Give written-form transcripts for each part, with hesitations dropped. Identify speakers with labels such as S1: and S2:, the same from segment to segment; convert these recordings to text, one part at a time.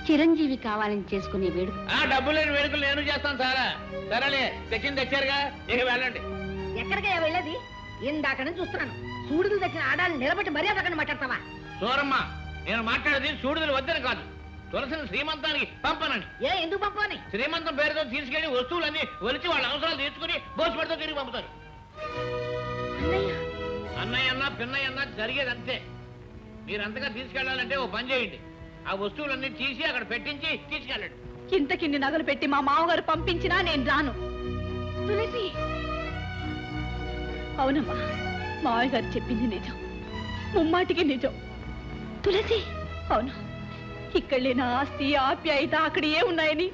S1: చిరంజీవి కావాలని చేసుకునే వేడుక.
S2: డబ్బు లేని వేడుకలు నేను చేస్తాను సారా. సరేలే, తెచ్చింది తెచ్చారుగా, ఇక వెళ్ళండి.
S3: ఎక్కడికయ్యా వెళ్ళేది? ఇందాక నుంచి చూస్తున్నాను. సూడులు తెచ్చిన ఆడాలను నిలబెట్టి మర్యాద అక్కడ మాట్లాడతావా?
S2: సూరమ్మ, నేను మాట్లాడేది సూడుదలు వద్దని కాదు, తులసిని శ్రీమంతానికి పంపనండి.
S3: ఎందుకు పంపని?
S2: శ్రీమంతం పేరుతో తీసుకెళ్లి వస్తువులన్నీ ఒలిచి వాళ్ళ అవసరాలు తీర్చుకుని భోజపడితో తిరిగి పంపుతారు. అన్నయ్య అన్నా పిన్నయ్య అన్నా జరిగేది అంతే. మీరంతగా తీసుకెళ్లాలంటే ఓ పని చేయండి, ఆ వస్తువులన్నీ తీసి అక్కడ పెట్టించి తీసుకెళ్ళండి.
S4: ఇంతకిన్ని నగలు పెట్టి మా మామగారు పంపించినా నేను రాను. తులసి, అవునమ్మా, మావయ్య గారు చెప్పింది నిజం, ముమ్మాటికి నిజం. తులసి, అవును, ఇక్కడ లేని ఆస్తి ఆప్యాయత అక్కడ ఏ ఉన్నాయని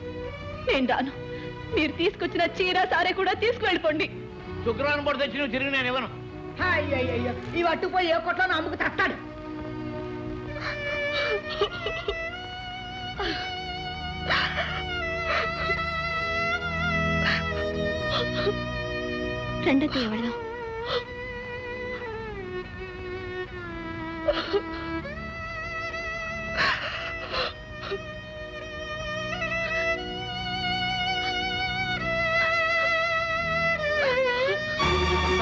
S4: నేను రాను. మీరు తీసుకొచ్చిన చీర సారే కూడా తీసుకువెళ్ళిపోండి.
S2: శుక్రవారం పూట తెచ్చి నువ్వు తిరిగి నేను ఇవ్వను.
S3: అయ్యయ్యో, ఇవి అట్టుపోయి ఏ కొట్లో అమ్ముకు తస్తాడు.
S1: రెండో ఎవడదాం.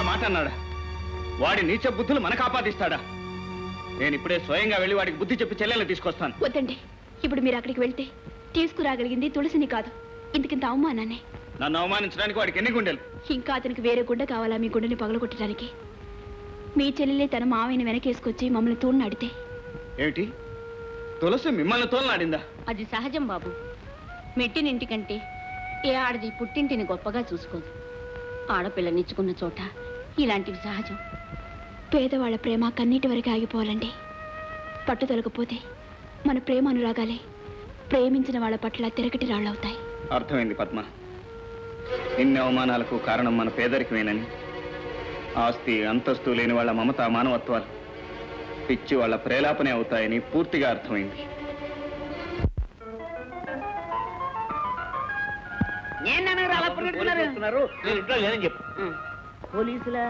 S5: మాట అన్నాడా? వాడి నీచ బుద్ధులు మనకు ఆపాదిస్తాడా? నేను ఇప్పుడే స్వయంగా వెళ్ళి వాడికి బుద్ధి చెప్పి చెల్లెలు తీసుకొస్తాను.
S1: వద్దండి, ఇప్పుడు మీరు అక్కడికి వెళ్తే తీసుకురాగలిగింది తులసిని కాదు, ఇంతకింత అవమానాన్ని.
S5: నన్ను అవమానించడానికి వాడికి ఎన్ని గుండెలు?
S1: ఇంకా అతనికి వేరే గుండె కావాలా మీ గుండెని పగలగొట్టడానికి? మీ చెల్లెలే తన మావయ్యని వెనకేసుకొచ్చి మమ్మల్ని తోడునాడితే
S5: ఏమిటి? తులసి మిమ్మల్ని తోలనాడిందా?
S1: అది సహజం బాబు. మెట్టినింటికంటే ఏ ఆడది పుట్టింటిని గొప్పగా చూసుకోదు. ఆడపిల్లనిచ్చుకున్న చోట ఇలాంటివి సహజం. పేదవాళ్ల ప్రేమ కన్నీటి వరకు ఆగిపోవాలండి. పట్టుదలకపోతే మన ప్రేమ అనురాగాలే ప్రేమించిన వాళ్ళ పట్ల తిరగటి రాళ్ళవుతాయి.
S5: అర్థమైంది పద్మ. ఇన్ని అవమానాలకు కారణం మన పేదరికమేనని, ఆస్తి అంతస్తు లేని వాళ్ళ మమత మానవత్వాలు పిచ్చి వాళ్ళ ప్రేలాపనే అవుతాయని పూర్తిగా అర్థమైంది.
S3: పోలీసులా?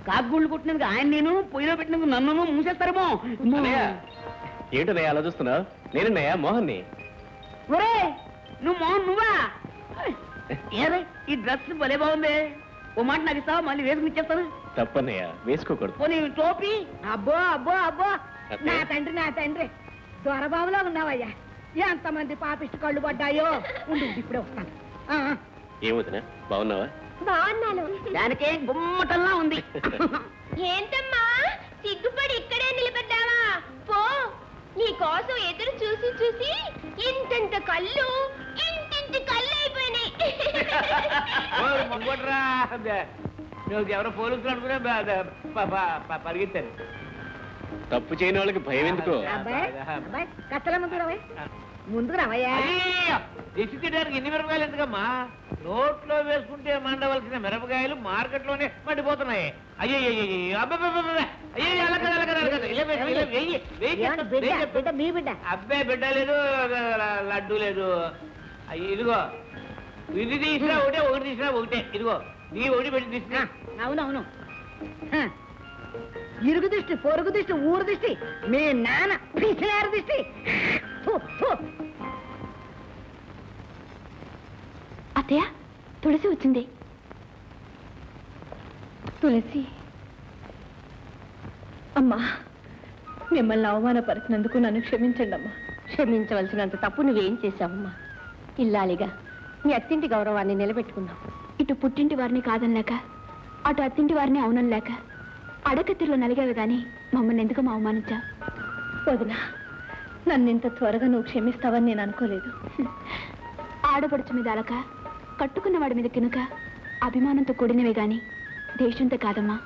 S3: కాకుగుళ్ళు కొట్టినందుకు ఆయన నేను, పొయ్యిలో పెట్టినందుకు నన్ను మూసేస్తారేమో.
S6: ఏంటనయ్య అలా చూస్తున్నావు? నేనన్నయ్య మోహన్ని.
S3: ఒరే, నువ్వు మోహన్ నువ్వా? ఏరే, ఈ డ్రెస్ భలే బాగుంది. ఓ మాట నాకు ఇస్తావా? మళ్ళీ వేసుకుని ఇచ్చేస్తాను.
S6: తప్పన్నయ్య, వేసుకోకూడదు.
S3: పోనీ టోపీ? అబ్బో అబ్బో అబ్బో, నా తండ్రి నా తండ్రి, దొరబాబులో ఉన్నావయ్యా. ఎంతమంది పాపిష్టి కళ్ళు పడ్డాయో. ఉండు, ఇప్పుడే వస్తాను.
S6: ఏమవుతున్నా, బాగున్నావా?
S3: బాగున్నాను. దానికే గుమ్మటంలా ఉంది.
S7: ఏంటమ్మా సిగ్గుపడి ఇక్కడే నిలబడ్డావా? పో, నీ కోసం ఎదురు చూసి చూసి ఇంతంత కళ్ళు ఇంటింటి కళ్ళు అయిపోయినాయి.
S2: ఎవరో పోలీసులు అనుకునే పరిగెత్తారు.
S6: తప్పు చేయని వాళ్ళకి భయం ఎందుకో?
S3: కట్టల ముందుకు రావయ్యా.
S2: దిష్టి తీయడానికి ఎన్ని మిరపకాయలు ఎందుకమ్మా? నోట్లో వేసుకుంటే మండవలసిన మిరపకాయలు మార్కెట్లోనే మండిపోతున్నాయి. అబ్బాయి బిడ్డ లేదు, లడ్డు లేదు. ఇదిగో ఇది తీసినా ఒకటే, ఒకటి తీసినా ఒకటే. ఇదిగో నీ ఒకటి పెట్టి తీసినా.
S3: అవునవును, ఇరుగు దిష్టి, పొరుగు దిష్టి, ఊరు దిష్టి, మీ నాన్న పిసినారు దిష్టి.
S1: అత్తయ్య, తులసి వచ్చింది.
S4: తులసి, అమ్మా, మిమ్మల్ని అవమానపరిచినందుకు నన్ను క్షమించండి అమ్మా.
S1: క్షమించవలసినంత తప్పు నువ్వేం చేశావమ్మా? ఇల్లాలిగా మీ అత్తింటి గౌరవాన్ని నిలబెట్టుకున్నావు. ఇటు పుట్టింటి వారిని కాదనలేక, అటు అత్తింటి వారిని అవునలేక అడకత్తిలో నలిగావి గాని మమ్మల్ని ఎందుకు అవమానించా?
S4: వదినా, నన్ను ఇంత త్వరగా నువ్వు క్షమిస్తావని నేను అనుకోలేదు.
S1: ఆడపడుచు మీద అలక, కట్టుకున్న వాడి మీద కినుక అభిమానంతో కూడినవే గాని దేశంతో కాదమ్మా.